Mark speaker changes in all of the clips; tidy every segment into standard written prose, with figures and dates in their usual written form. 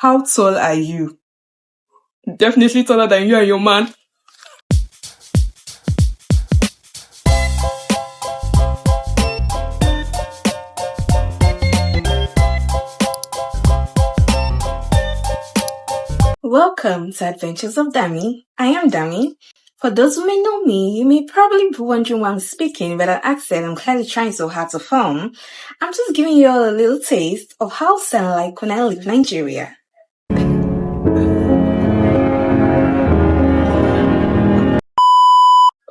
Speaker 1: How tall are you? Definitely taller than you and your man. Welcome to Adventures of Dami. I am Dami. For those who may know me, you may probably be wondering why I'm speaking with an accent I'm clearly trying so hard to form. I'm just giving you all a little taste of how I sound like when I leave Nigeria.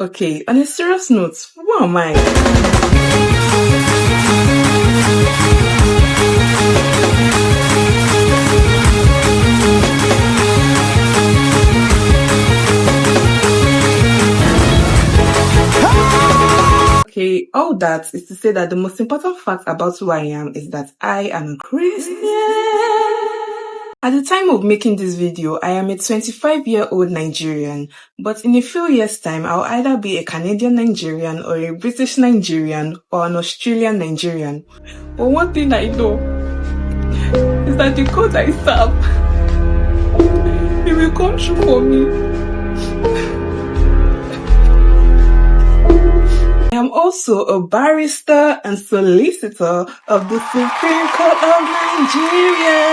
Speaker 1: Okay, on a serious note, who am I? Okay, all that is to say that the most important fact about who I am is that I am a Christian. At the time of making this video, I am a 25-year-old Nigerian, but in a few years' time, I'll either be a Canadian Nigerian or a British Nigerian or an Australian Nigerian. But one thing I know is that the God I serve, He will come true for me. I am also a barrister and solicitor of the Supreme Court of Nigeria.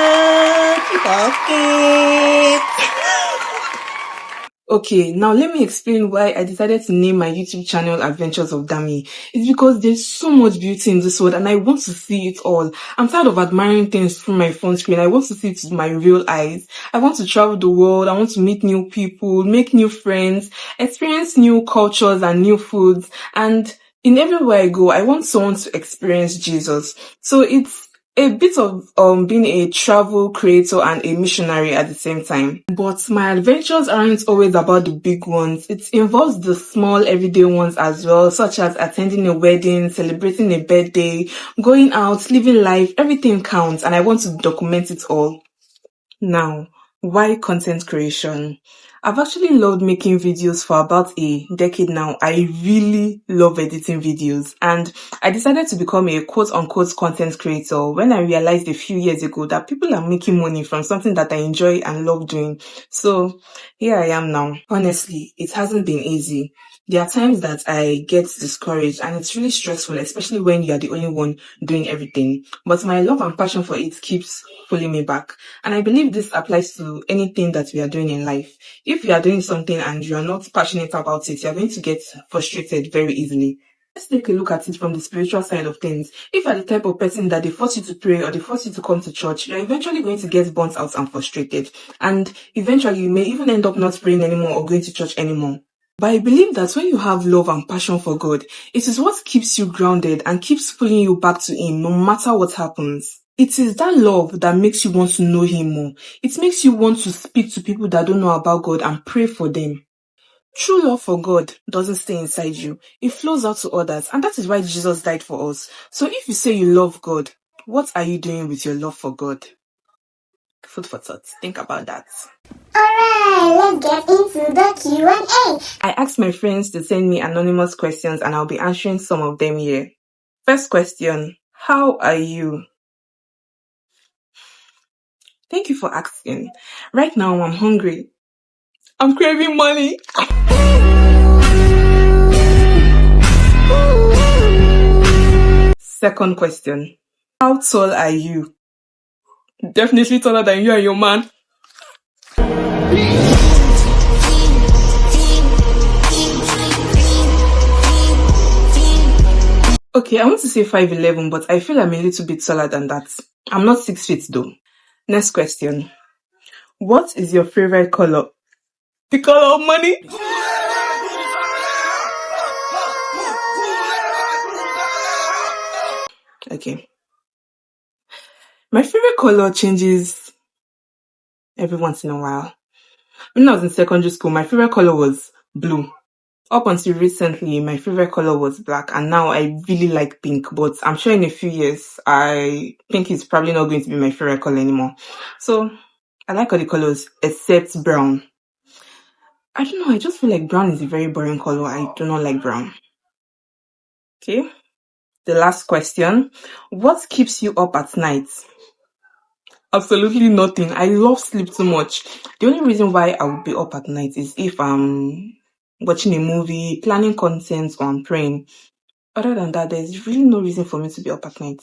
Speaker 1: Okay, now let me explain why I decided to name my YouTube channel Adventures of Dami. It's because there's so much beauty in this world and I want to see it all. I'm tired of admiring things through my phone screen. I want to see it with my real eyes. I want to travel the world. I want to meet new people, make new friends, experience new cultures and new foods. And in everywhere I go, I want someone to experience Jesus. So it's a bit of being a travel creator and a missionary at the same time. But my adventures aren't always about the big ones. It involves the small everyday ones as well, such as attending a wedding, celebrating a birthday, going out, living life. Everything counts and I want to document it all. Now, why content creation? I've actually loved making videos for about a decade now. I really love editing videos and I decided to become a quote-unquote content creator when I realized a few years ago that people are making money from something that I enjoy and love doing. So here I am now. Honestly, it hasn't been easy. There are times that I get discouraged and it's really stressful, especially when you are the only one doing everything. But my love and passion for it keeps pulling me back. And I believe this applies to anything that we are doing in life. If you are doing something and you are not passionate about it, you are going to get frustrated very easily. Let's take a look at it from the spiritual side of things. If you are the type of person that they force you to pray or they force you to come to church, you're eventually going to get burnt out and frustrated. And eventually you may even end up not praying anymore or going to church anymore. But I believe that when you have love and passion for God, it is what keeps you grounded and keeps pulling you back to Him no matter what happens. It is that love that makes you want to know Him more. It makes you want to speak to people that don't know about God and pray for them. True love for God doesn't stay inside you. It flows out to others, and that is why Jesus died for us. So if you say you love God, what are you doing with your love for God? Food for thought. Think about that.
Speaker 2: Alright, let's get into the Q&A.
Speaker 1: I asked my friends to send me anonymous questions and I'll be answering some of them here. First question, how are you? Thank you for asking. Right now I'm hungry. I'm craving money. Second question, how tall are you? Definitely taller than you and your man. Okay, I want to say 5'11", but I feel I'm a little bit taller than that. I'm not 6 feet though. Next question. What is your favorite color? The color of money? Okay. My favorite color changes every once in a while. When I was in secondary school, my favorite color was blue. Up until recently, my favorite color was black, and now I really like pink, but I'm sure in a few years, pink is probably not going to be my favorite color anymore. So, I like all the colors except brown. I don't know, I just feel like brown is a very boring color. I do not like brown. Okay, the last question. What keeps you up at night? Absolutely nothing. I love sleep too much. The only reason why I would be up at night is if I'm watching a movie, planning content, or I'm praying. Other than that, there's really no reason for me to be up at night.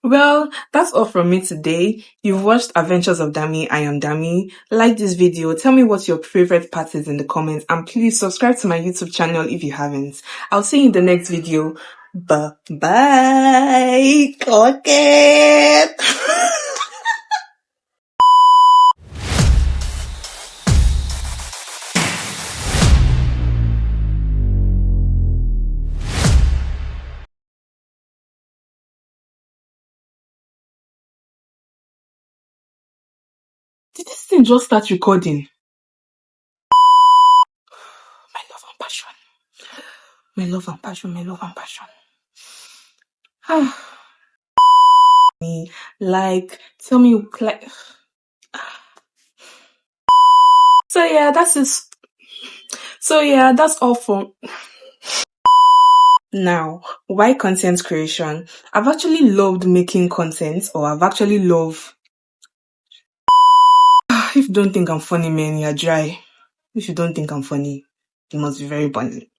Speaker 1: Well, that's all from me today. You've watched Adventures of Dami. I am Dami. Like this video. Tell me what your favorite part is in the comments. And please subscribe to my YouTube channel if you haven't. I'll see you in the next video. Bye. Clock it. Did this thing just start recording? My love and passion. My love and passion. My love and passion. Like, tell me, like. So yeah, that's it. So yeah, that's all for now. Why content creation? I've actually loved making content, or I've actually loved. If you don't think I'm funny, man, you're dry. If you don't think I'm funny, you must be very funny.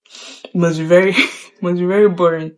Speaker 1: You must be very, must be very boring.